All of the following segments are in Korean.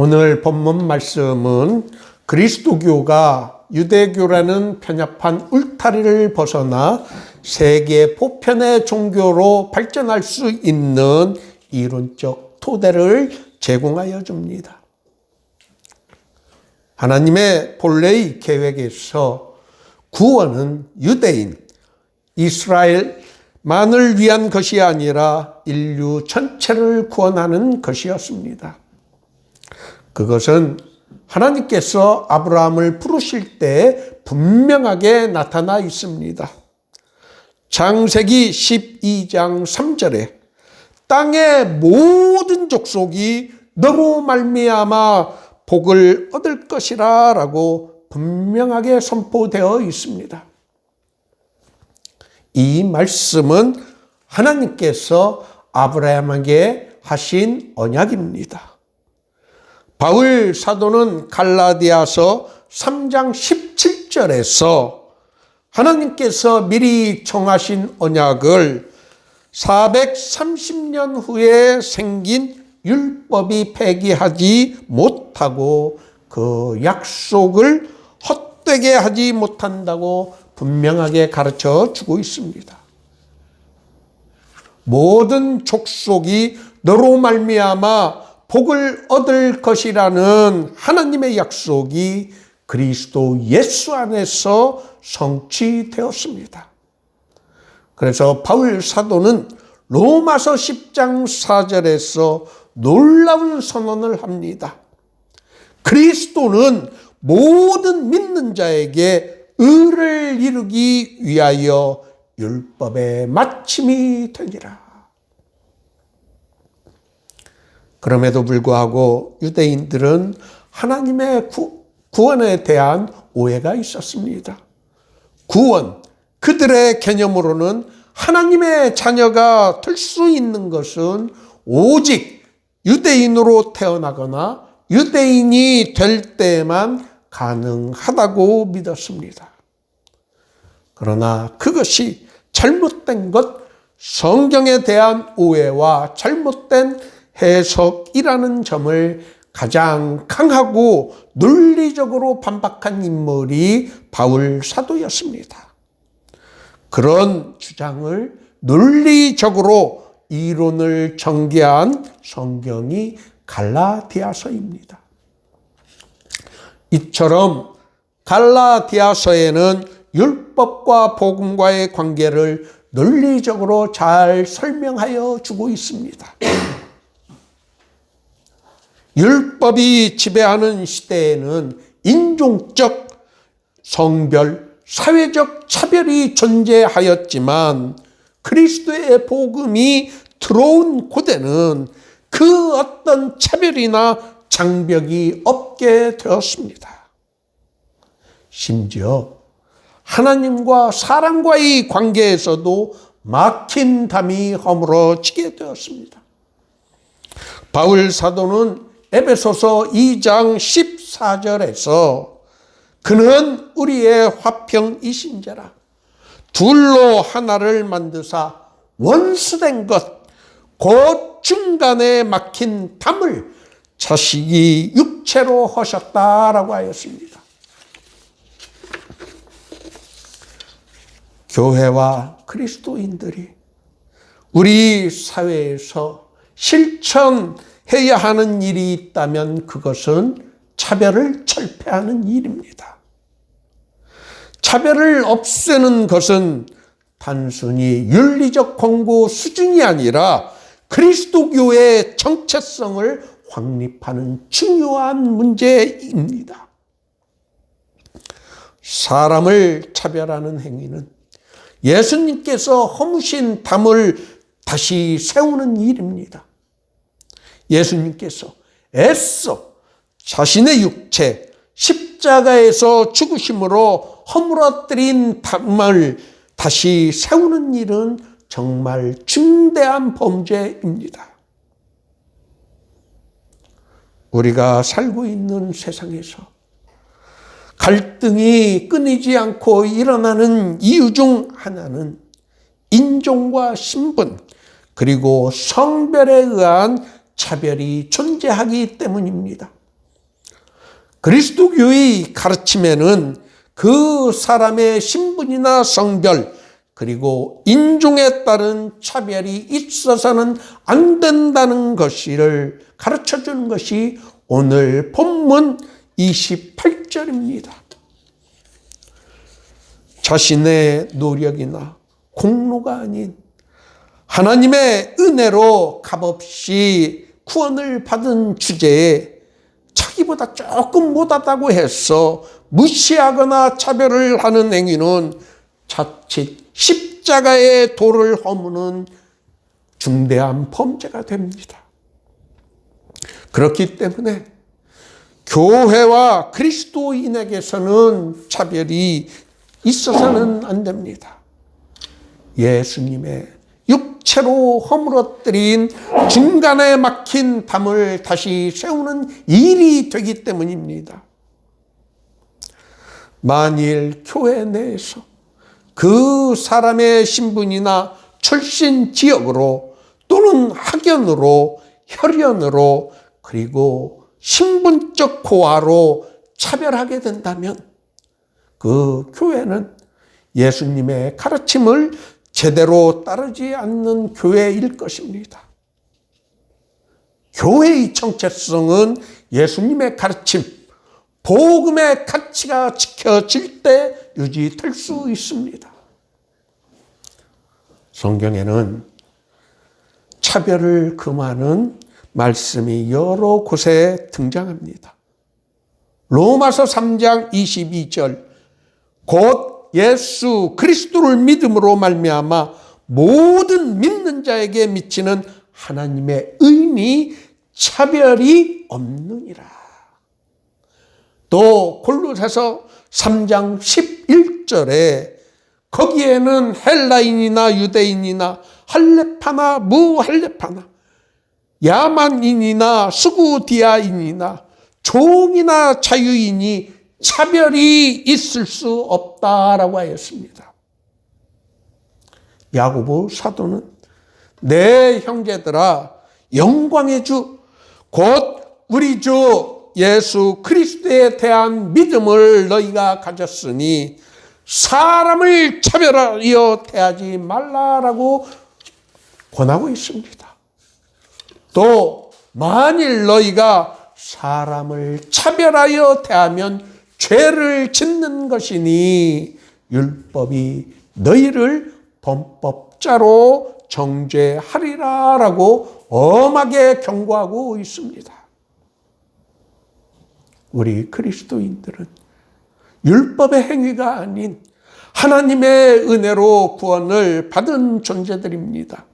오늘 본문 말씀은 그리스도교가 유대교라는 편협한 울타리를 벗어나 세계 보편의 종교로 발전할 수 있는 이론적 토대를 제공하여 줍니다. 하나님의 본래의 계획에서 구원은 유대인, 이스라엘만을 위한 것이 아니라 인류 전체를 구원하는 것이었습니다. 그것은 하나님께서 아브라함을 부르실 때 분명하게 나타나 있습니다. 창세기 12장 3절에 땅의 모든 족속이 너로 말미암아 복을 얻을 것이라 라고 분명하게 선포되어 있습니다. 이 말씀은 하나님께서 아브라함에게 하신 언약입니다. 바울 사도는 갈라디아서 3장 17절에서 하나님께서 미리 정하신 언약을 430년 후에 생긴 율법이 폐기하지 못하고 그 약속을 헛되게 하지 못한다고 분명하게 가르쳐 주고 있습니다. 모든 족속이 너로 말미암아 복을 얻을 것이라는 하나님의 약속이 그리스도 예수 안에서 성취되었습니다. 그래서 바울 사도는 로마서 10장 4절에서 놀라운 선언을 합니다. 그리스도는 모든 믿는 자에게 의를 이루기 위하여 율법의 마침이 되니라. 그럼에도 불구하고 유대인들은 하나님의 구원에 대한 오해가 있었습니다. 구원, 그들의 개념으로는 하나님의 자녀가 될 수 있는 것은 오직 유대인으로 태어나거나 유대인이 될 때만 가능하다고 믿었습니다. 그러나 그것이 잘못된 것, 성경에 대한 오해와 잘못된 해석이라는 점을 가장 강하고 논리적으로 반박한 인물이 바울 사도였습니다. 그런 주장을 논리적으로 이론을 전개한 성경이 갈라디아서입니다. 이처럼 갈라디아서에는 율법과 복음과의 관계를 논리적으로 잘 설명하여 주고 있습니다. 율법이 지배하는 시대에는 인종적, 성별, 사회적 차별이 존재하였지만 그리스도의 복음이 들어온 고대는 그 어떤 차별이나 장벽이 없게 되었습니다. 심지어 하나님과 사람과의 관계에서도 막힌 담이 허물어지게 되었습니다. 바울 사도는 에베소서 2장 14절에서 그는 우리의 화평이신자라 둘로 하나를 만드사 원수된 것 곧 중간에 막힌 담을 자식이 육체로 하셨다라고 하였습니다. 교회와 그리스도인들이 우리 사회에서 실천해야 하는 일이 있다면 그것은 차별을 철폐하는 일입니다. 차별을 없애는 것은 단순히 윤리적 권고 수준이 아니라 그리스도교의 정체성을 확립하는 중요한 문제입니다. 사람을 차별하는 행위는 예수님께서 허무신 담을 다시 세우는 일입니다. 예수님께서 애써 자신의 육체 십자가에서 죽으심으로 허물어뜨린 담을 다시 세우는 일은 정말 중대한 범죄입니다. 우리가 살고 있는 세상에서 갈등이 끊이지 않고 일어나는 이유 중 하나는 인종과 신분 그리고 성별에 의한 차별이 존재하기 때문입니다. 그리스도교의 가르침에는 그 사람의 신분이나 성별 그리고 인종에 따른 차별이 있어서는 안 된다는 것을 가르쳐주는 것이 오늘 본문 28절입니다. 자신의 노력이나 공로가 아닌 하나님의 은혜로 값없이 구원을 받은 주제에 자기보다 조금 못하다고 해서 무시하거나 차별을 하는 행위는 자칫 십자가의 도를 허무는 중대한 범죄가 됩니다. 그렇기 때문에 교회와 그리스도인에게서는 차별이 있어서는 안 됩니다. 예수님의 육체로 허물어뜨린 중간에 막힌 담을 다시 세우는 일이 되기 때문입니다. 만일 교회 내에서 그 사람의 신분이나 출신 지역으로 또는 학연으로 혈연으로 그리고 신분적 고하로 차별하게 된다면 그 교회는 예수님의 가르침을 제대로 따르지 않는 교회일 것입니다. 교회의 정체성은 예수님의 가르침, 복음의 가치가 지켜질 때 유지될 수 있습니다. 성경에는 차별을 금하는 말씀이 여러 곳에 등장합니다. 로마서 3장 22절 곧 예수 그리스도를 믿음으로 말미암아 모든 믿는 자에게 미치는 하나님의 의니 차별이 없느니라. 또 골로새서 3장 11절에 거기에는 헬라인이나 유대인이나 할레파나 무할레파나 야만인이나 스구디아인이나 종이나 자유인이 차별이 있을 수 없다라고 하였습니다. 야고보 사도는 내 형제들아 영광의 주 곧 우리 주 예수 그리스도에 대한 믿음을 너희가 가졌으니 사람을 차별하여 대하지 말라라고 권하고 있습니다. 또 만일 너희가 사람을 차별하여 대하면 죄를 짓는 것이니 율법이 너희를 범법자로 정죄하리라라고 엄하게 경고하고 있습니다. 우리 그리스도인들은 율법의 행위가 아닌 하나님의 은혜로 구원을 받은 존재들입니다.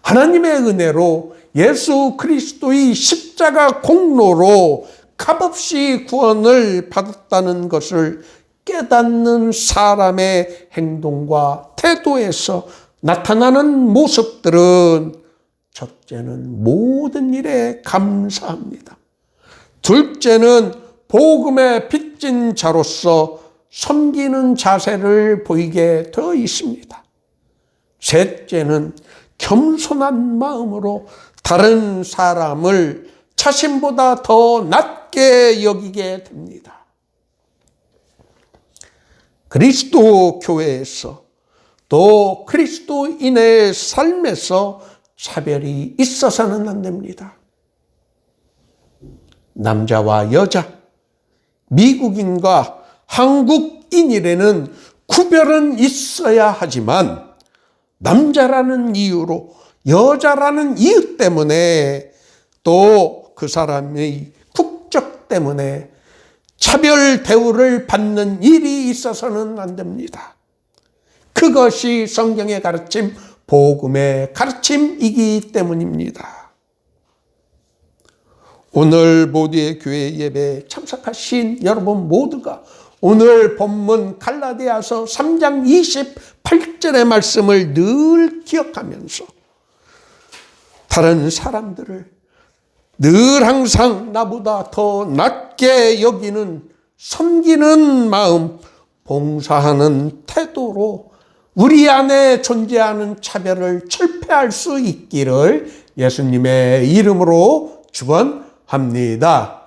하나님의 은혜로 예수 그리스도의 십자가 공로로 값없이 구원을 받았다는 것을 깨닫는 사람의 행동과 태도에서 나타나는 모습들은 첫째는 모든 일에 감사합니다. 둘째는 복음에 빚진 자로서 섬기는 자세를 보이게 되어 있습니다. 셋째는 겸손한 마음으로 다른 사람을 자신보다 더 낮게 여기게 됩니다. 그리스도 교회에서 또 그리스도인의 삶에서 차별이 있어서는 안 됩니다. 남자와 여자, 미국인과 한국인이라는 구별은 있어야 하지만 남자라는 이유로 여자라는 이유 때문에 또 그 사람의 국적 때문에 차별 대우를 받는 일이 있어서는 안 됩니다. 그것이 성경의 가르침, 복음의 가르침이기 때문입니다. 오늘 모두의 교회 예배에 참석하신 여러분 모두가 오늘 본문 갈라디아서 3장 28절의 말씀을 늘 기억하면서 다른 사람들을 늘 항상 나보다 더 낮게 여기는 섬기는 마음, 봉사하는 태도로 우리 안에 존재하는 차별을 철폐할 수 있기를 예수님의 이름으로 축원합니다.